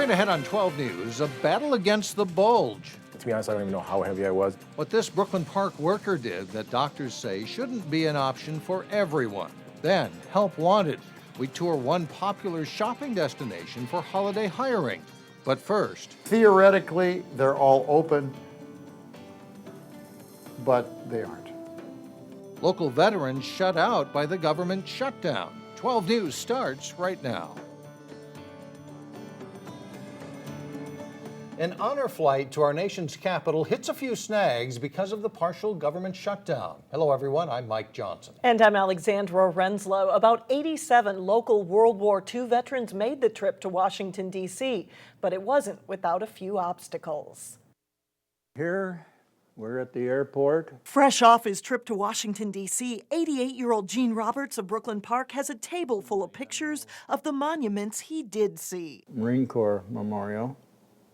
Straight ahead on 12 News, a battle against the bulge. To be honest, I don't even know how heavy I was. What this Brooklyn Park worker did that doctors say shouldn't be an option for everyone. Then, help wanted. We tour one popular shopping destination for holiday hiring. But first, theoretically, they're all open, but they aren't. local veterans shut out by the government shutdown. 12 News starts right now. An honor flight to our nation's capital hits a few snags because of the partial government shutdown. Hello, everyone. I'm Mike Johnson. And I'm Alexandra Renslow. About 87 local World War II veterans made the trip to Washington, D.C., but it wasn't without a few obstacles. Here, we're at the airport. Fresh off his trip to Washington, D.C., 88-year-old Gene Roberts of Brooklyn Park has a table full of pictures of the monuments he did see. Marine Corps Memorial,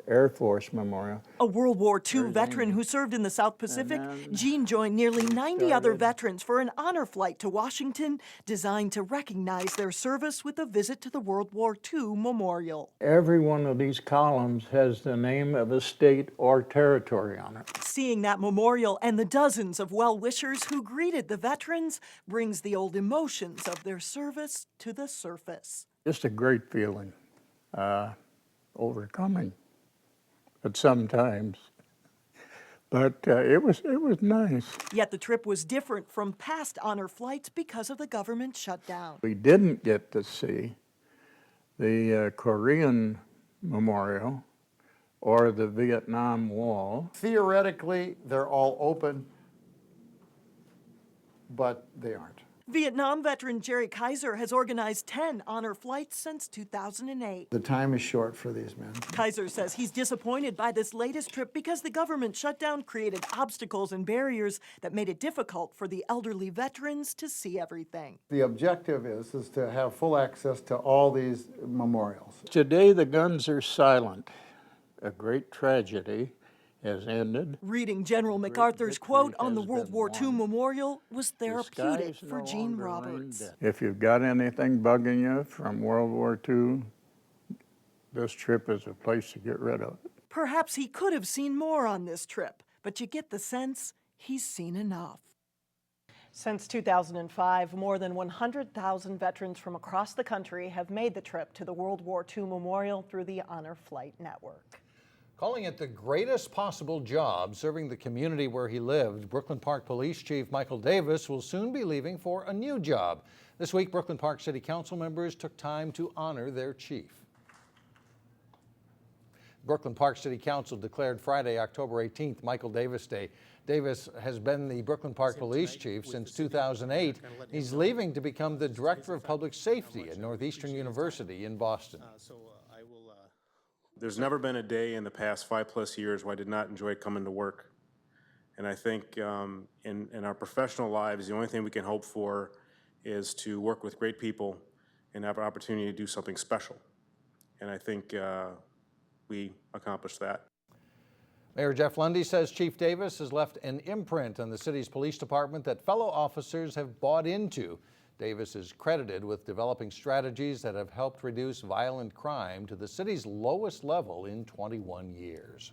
Air Force Memorial. A World War II veteran who served in the South Pacific, Gene joined nearly 90 other veterans for an honor flight to Washington designed to recognize their service with a visit to the World War II Memorial. Every one of these columns has the name of a state or territory on it. Seeing that memorial and the dozens of well-wishers who greeted the veterans brings the old emotions of their service to the surface. Just a great feeling, overcoming at some times, but it was nice. Yet the trip was different from past honor flights because of the government shutdown. We didn't get to see the Korean Memorial or the Vietnam Wall. Theoretically, they're all open, but they aren't. Vietnam veteran Jerry Kaiser has organized 10 honor flights since 2008. The time is short for these men. Kaiser says he's disappointed by this latest trip because the government shutdown created obstacles and barriers that made it difficult for the elderly veterans to see everything. The objective is to have full access to all these memorials. Today the guns are silent. A great tragedy has ended. Reading General MacArthur's quote on the World War II Memorial was therapeutic for Gene Roberts. If you've got anything bugging you from World War II, this trip is a place to get rid of it. Perhaps he could have seen more on this trip, but you get the sense he's seen enough. Since 2005, more than 100,000 veterans from across the country have made the trip to the World War II Memorial through the Honor Flight Network. Calling it the greatest possible job serving the community where he lived, Brooklyn Park Police Chief Michael Davis will soon be leaving for a new job. This week, Brooklyn Park City Council members took time to honor their chief. Brooklyn Park City Council declared Friday, October 18th, Michael Davis Day. Davis has been the Brooklyn Park Police Chief since 2008. He's leaving to become the Director of Public Safety at Northeastern University in Boston. There's never been a day in the past 5+ years where I did not enjoy coming to work. And I think in our professional lives, the only thing we can hope for is to work with great people and have an opportunity to do something special. And I think we accomplished that. Mayor Jeff Lundy says Chief Davis has left an imprint on the city's police department that fellow officers have bought into. Davis is credited with developing strategies that have helped reduce violent crime to the city's lowest level in 21 years.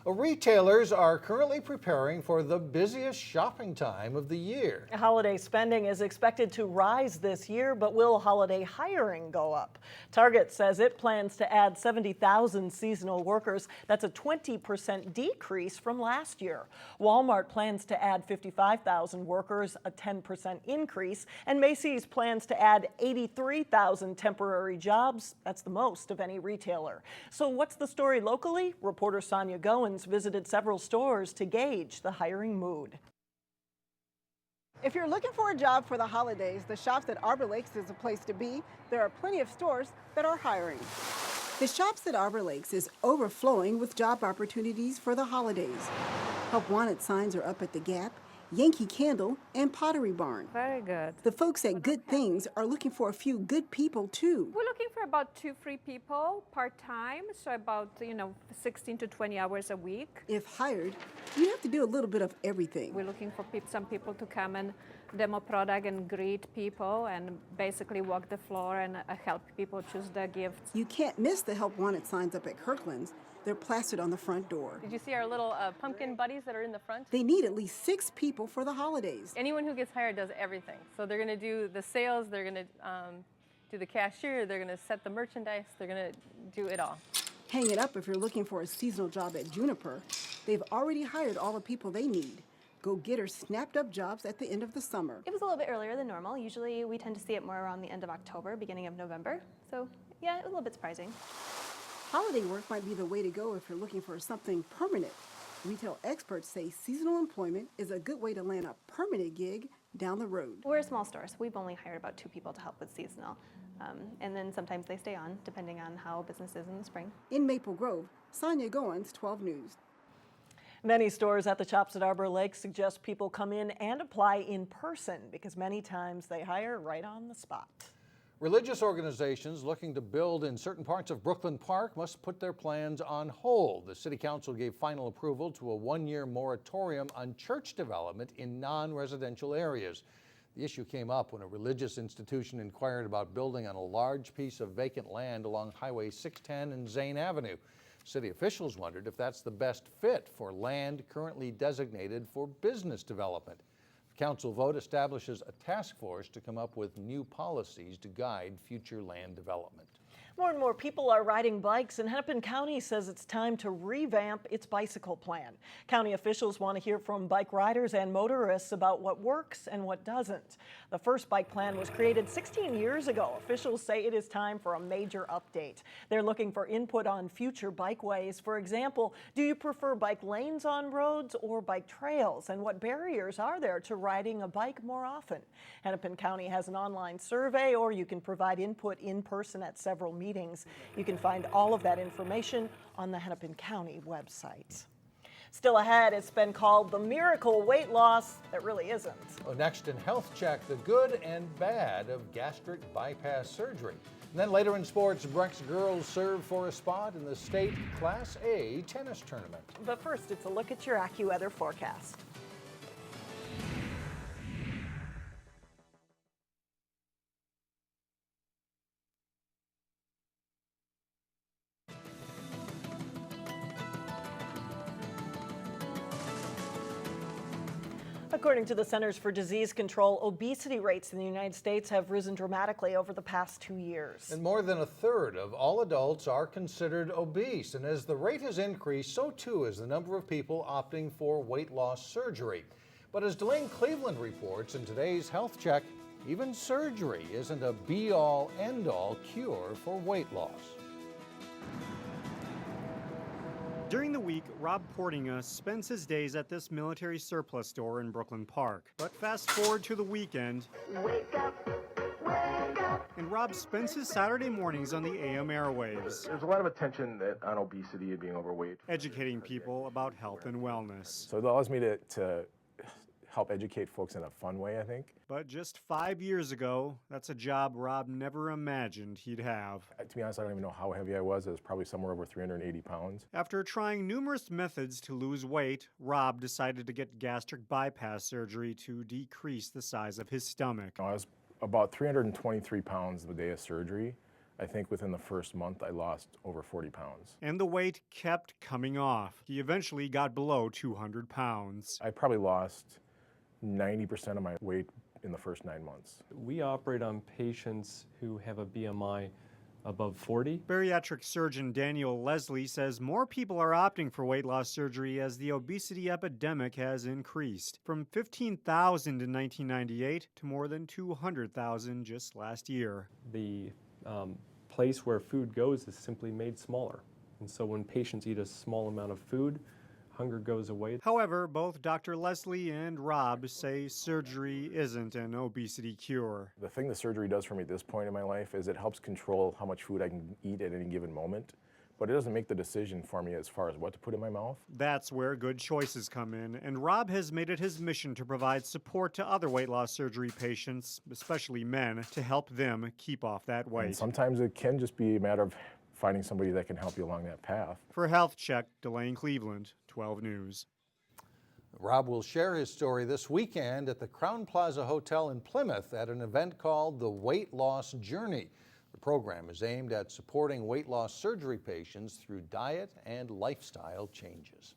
Retailers are currently preparing for the busiest shopping time of the year. Holiday spending is expected to rise this year, but will holiday hiring go up? Target says it plans to add 70,000 seasonal workers. That's a 20% decrease from last year. Walmart plans to add 55,000 workers, a 10% increase, and Macy's plans to add 83,000 temporary jobs. That's the most of any retailer. So what's the story locally? Reporter Sonia Goins visited several stores to gauge the hiring mood. If you're looking for a job for the holidays, the Shops at Arbor Lakes is a place to be. There are plenty of stores that are hiring. The Shops at Arbor Lakes is overflowing with job opportunities for the holidays. Help Wanted signs are up at the Gap, Yankee Candle, and Pottery Barn. Very good. The folks at Good Things are looking for a few good people too. We're looking for about 2 free people part-time, so about 16 to 20 hours a week. If hired, you have to do a little bit of everything. We're looking for some people to come and demo product and greet people and basically walk the floor and help people choose their gifts. You can't miss the Help Wanted signs up at Kirkland's. They're plastered on the front door. Did you see our little pumpkin buddies that are in the front? They need at least 6 people for the holidays. Anyone who gets hired does everything. So they're going to do the sales, they're going to do the cashier, they're going to set the merchandise, they're going to do it all. Hang it up if you're looking for a seasonal job at Juniper. They've already hired all the people they need. Go-getters snapped up jobs at the end of the summer. It was a little bit earlier than normal. Usually we tend to see it more around the end of October, beginning of November. So yeah, it was a little bit surprising. Holiday work might be the way to go if you're looking for something permanent. Retail experts say seasonal employment is a good way to land a permanent gig down the road. We're a small store, so we've only hired about 2 people to help with seasonal. And then sometimes they stay on, depending on how business is in the spring. In Maple Grove, Sonia Goins, 12 News. Many stores at the shops at Arbor Lake suggest people come in and apply in person because many times they hire right on the spot. Religious organizations looking to build in certain parts of Brooklyn Park must put their plans on hold. The City Council gave final approval to a 1-year moratorium on church development in non-residential areas. The issue came up when a religious institution inquired about building on a large piece of vacant land along Highway 610 and Zane Avenue. City officials wondered if that's the best fit for land currently designated for business development. The council vote establishes a task force to come up with new policies to guide future land development. More and more people are riding bikes, and Hennepin County says it's time to revamp its bicycle plan. County officials want to hear from bike riders and motorists about what works and what doesn't. The first bike plan was created 16 years ago. Officials say it is time for a major update. They're looking for input on future bikeways. For example, do you prefer bike lanes on roads or bike trails? And what barriers are there to riding a bike more often? Hennepin County has an online survey, or you can provide input in person at several meetings. You can find all of that information on the Hennepin County website. Still ahead, it's been called the miracle weight loss that really isn't. Well, next in Health Check, the good and bad of gastric bypass surgery. And then later in sports, Breck's girls serve for a spot in the state Class A tennis tournament. But first, it's a look at your AccuWeather forecast. According to the Centers for Disease Control, obesity rates in the United States have risen dramatically over the past 2 years. And more than a third of all adults are considered obese. And as the rate has increased, so too is the number of people opting for weight loss surgery. But as Delane Cleveland reports in today's Health Check, even surgery isn't a be-all, end-all cure for weight loss. During the week, Rob Portinga spends his days at this military surplus store in Brooklyn Park. But fast forward to the weekend, and Rob spends his Saturday mornings on the AM airwaves. There's a lot of attention on obesity and being overweight. Educating people about health and wellness. So it allows me to help educate folks in a fun way, I think. But just 5 years ago, that's a job Rob never imagined he'd have. To be honest, I don't even know how heavy I was. I was probably somewhere over 380 pounds. After trying numerous methods to lose weight, Rob decided to get gastric bypass surgery to decrease the size of his stomach. I was about 323 pounds the day of surgery. I think within the first month, I lost over 40 pounds. And the weight kept coming off. He eventually got below 200 pounds. I probably lost 90% of my weight in the first 9 months. We operate on patients who have a BMI above 40. Bariatric surgeon Daniel Leslie says more people are opting for weight loss surgery as the obesity epidemic has increased from 15,000 in 1998 to more than 200,000 just last year. The place where food goes is simply made smaller. And so when patients eat a small amount of food, hunger goes away. However, both Dr. Leslie and Rob say surgery isn't an obesity cure. The thing the surgery does for me at this point in my life is it helps control how much food I can eat at any given moment. but it doesn't make the decision for me as far as what to put in my mouth. That's where good choices come in, and Rob has made it his mission to provide support to other weight loss surgery patients, especially men, to help them keep off that weight. And sometimes it can just be a matter of finding somebody that can help you along that path. For Health Check, Delane Cleveland, 12 News. Rob will share his story this weekend at the Crown Plaza Hotel in Plymouth at an event called The Weight Loss Journey. The program is aimed at supporting weight loss surgery patients through diet and lifestyle changes.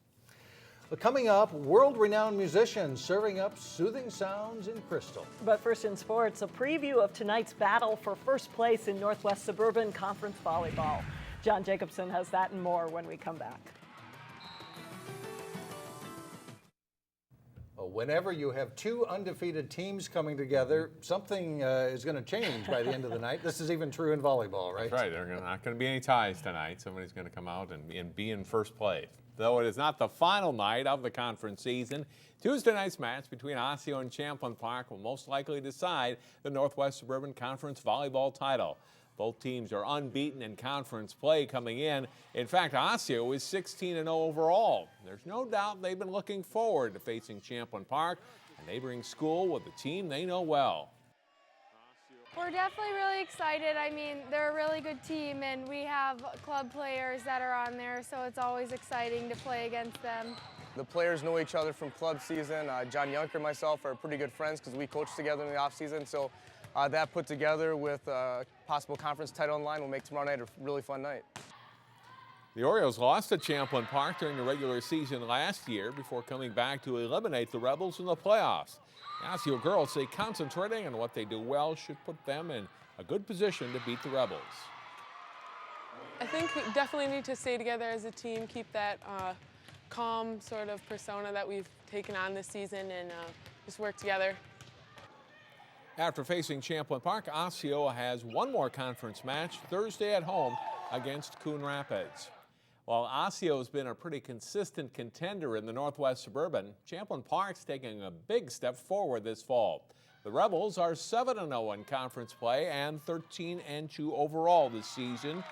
But coming up, world-renowned musicians serving up soothing sounds in Crystal. But first in sports, a preview of tonight's battle for first place in Northwest Suburban Conference Volleyball. John Jacobson has that and more when we come back. Whenever you have two undefeated teams coming together, something is going to change by the end of the night. This is even true in volleyball, right? That's right. There are not going to be any ties tonight. Somebody's going to come out and be in first place. Though it is not the final night of the conference season, Tuesday night's match between Osseo and Champlin Park will most likely decide the Northwest Suburban Conference volleyball title. Both teams are unbeaten in conference play coming in. In fact, Osseo is 16-0 overall. There's no doubt they've been looking forward to facing Champlin Park, a neighboring school with a team they know well. We're definitely really excited. I mean, they're a really good team, and we have club players that are on there, so it's always exciting to play against them. The players know each other from club season. John Yunker and myself are pretty good friends because we coach together in the off season. So that put together with a possible conference title in line will make tomorrow night a really fun night. The Orioles lost to Champlin Park during the regular season last year before coming back to eliminate the Rebels in the playoffs. The Osseo girls say concentrating on what they do well should put them in a good position to beat the Rebels. I think we definitely need to stay together as a team, keep that calm sort of persona that we've taken on this season, and just work together. After facing Champlin Park, Osseo has one more conference match Thursday at home against Coon Rapids. While Osseo has been a pretty consistent contender in the Northwest Suburban, Champlin Park's taking a big step forward this fall. The Rebels are 7-0 in conference play and 13-2 overall this season.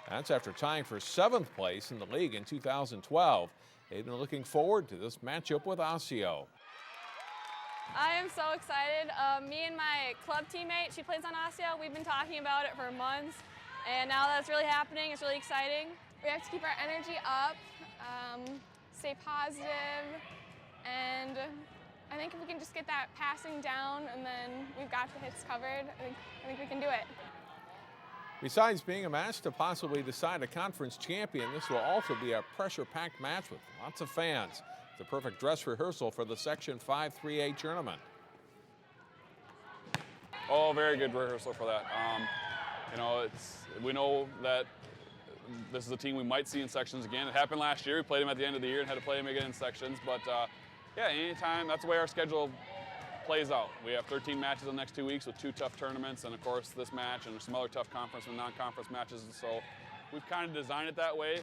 That's after tying for 7th place in the league in 2012. They've been looking forward to this matchup with Osseo. I am so excited. Me and my club teammate, she plays on Osseo. We've been talking about it for months, and now that it's really happening, it's really exciting. We have to keep our energy up, stay positive, and I think if we can just get that passing down and then we've got the hits covered, I think we can do it. Besides being a match to possibly decide a conference champion, this will also be a pressure-packed match with lots of fans. The perfect dress rehearsal for the Section 5-3A tournament. Oh, very good rehearsal for that. You know, we know that this is a team we might see in sections again. It happened last year. We played them at the end of the year and had to play them again in sections. But yeah, anytime, that's the way our schedule plays out. We have 13 matches in the next 2 weeks with 2 tough tournaments, and of course this match and some other tough conference and non-conference matches. And so we've kind of designed it that way.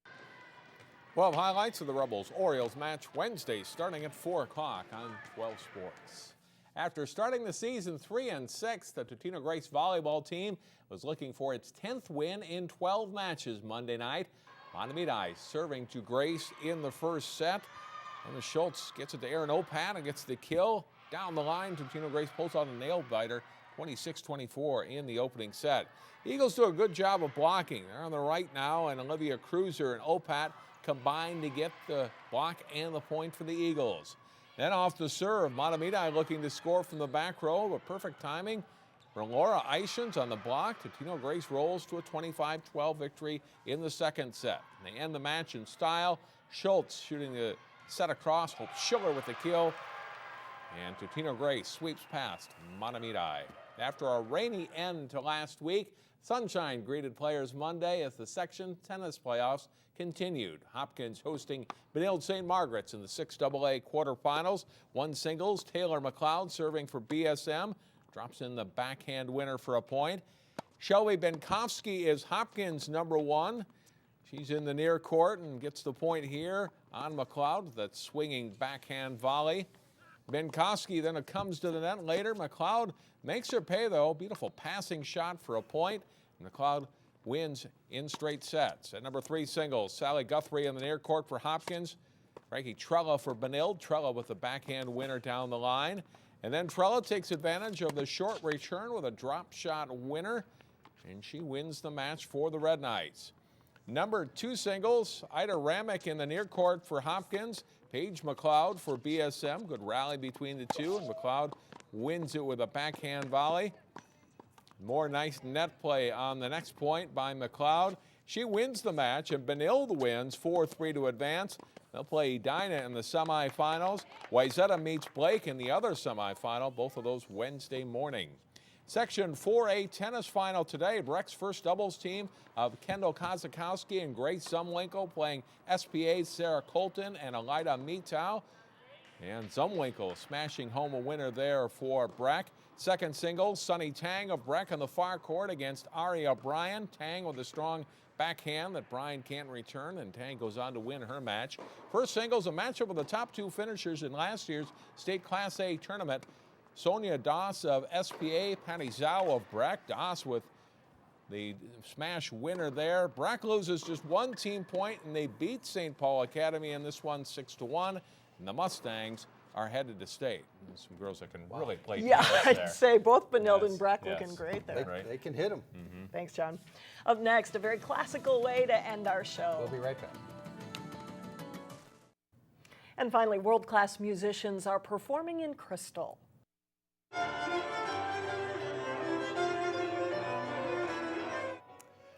12 highlights of the Rebels-Orioles match Wednesday starting at 4 o'clock on 12 Sports. After starting the season 3-6, the Totino-Grace volleyball team was looking for its 10th win in 12 matches Monday night. Mahtomedi serving to Grace in the first set. And Schultz gets it to Aaron Opat and gets the kill. Down the line, Totino-Grace pulls out a nail-biter, 26-24 in the opening set. The Eagles do a good job of blocking. They're on the right now, and Olivia Cruiser and Opat combined to get the block and the point for the Eagles. Then off the serve, Mahtomedi looking to score from the back row, but perfect timing from Laura Ishans on the block. Totino-Grace rolls to a 25-12 victory in the second set. And they end the match in style. Schultz shooting the set across, Hope Schiller with the kill. And Totino-Grace sweeps past Mahtomedi. After a rainy end to last week, sunshine greeted players Monday as the section tennis playoffs continued. Hopkins hosting Benilde-St. Margaret's in the 6AA quarterfinals. One singles, Taylor McLeod serving for BSM, drops in the backhand winner for a point. Shelby Benkowski is Hopkins' #1. She's in the near court and gets the point here on McLeod, that swinging backhand volley. Benkowski then comes to the net later. McLeod makes her pay though. Beautiful passing shot for a point. McLeod wins in straight sets. At number 3 singles, Sally Guthrie in the near court for Hopkins. Frankie Trella for Benilde. Trella with the backhand winner down the line. And then Trella takes advantage of the short return with a drop shot winner, and she wins the match for the Red Knights. Number 2 singles, Ida Ramick in the near court for Hopkins. Paige McLeod for BSM. Good rally between the two, and McLeod wins it with a backhand volley. More nice net play on the next point by McLeod. She wins the match, and Benilde wins 4-3 to advance. They'll play Edina in the semifinals. Wayzata meets Blake in the other semifinal, both of those Wednesday morning. Section 4A tennis final today. Breck's first doubles team of Kendall Kozakowski and Grace Zumwinkle playing SPA's Sarah Colton and Elida Mitau. And Zumwinkle smashing home a winner there for Breck. Second singles, Sunny Tang of Breck on the far court against Aria Bryan. Tang with a strong backhand that Bryan can't return, and Tang goes on to win her match. First singles, a matchup of the top 2 finishers in last year's state Class A tournament. Sonia Doss of SPA, Patty Zhao of Breck. Doss with the smash winner there. Breck loses just 1 team point, and they beat St. Paul Academy in this one 6-1. And the Mustangs are headed to state. And some girls that can really play tennis I'd there. say both Benilde and Breck looking great there. They can hit them. Thanks, John. Up next, a very classical way to end our show. We'll be right back. And finally, world-class musicians are performing in Crystal.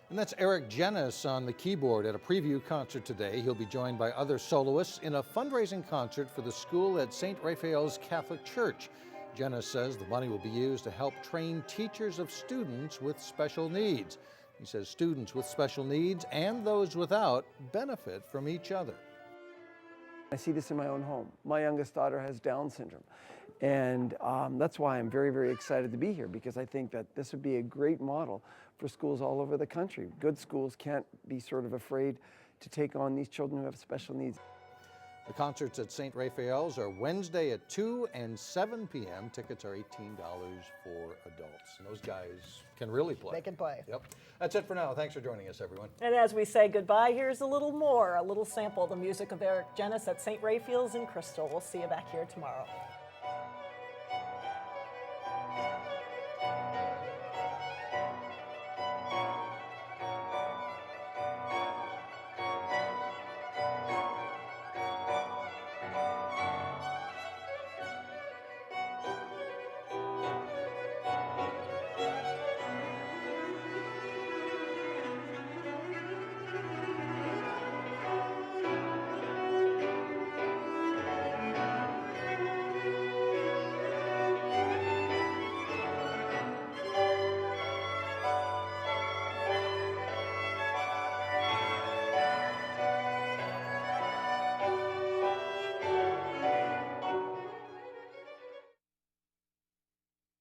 And that's Eric Genuis on the keyboard at a preview concert today. He'll be joined by other soloists in a fundraising concert for the school at St. Raphael's Catholic Church. Genuis says the money will be used to help train teachers of students with special needs. He says students with special needs and those without benefit from each other. I see this in my own home. My youngest daughter has Down syndrome. And that's why I'm very, very excited to be here, because I think that this would be a great model for schools all over the country. Good schools can't be sort of afraid to take on these children who have special needs. The concerts at St. Raphael's are Wednesday at 2 and 7 p.m. Tickets are $18 for adults. And those guys can really play. They can play. Yep. That's it for now. Thanks for joining us, everyone. And as we say goodbye, here's a little more, a little sample of the music of Eric Genuis at St. Raphael's in Crystal. We'll see you back here tomorrow.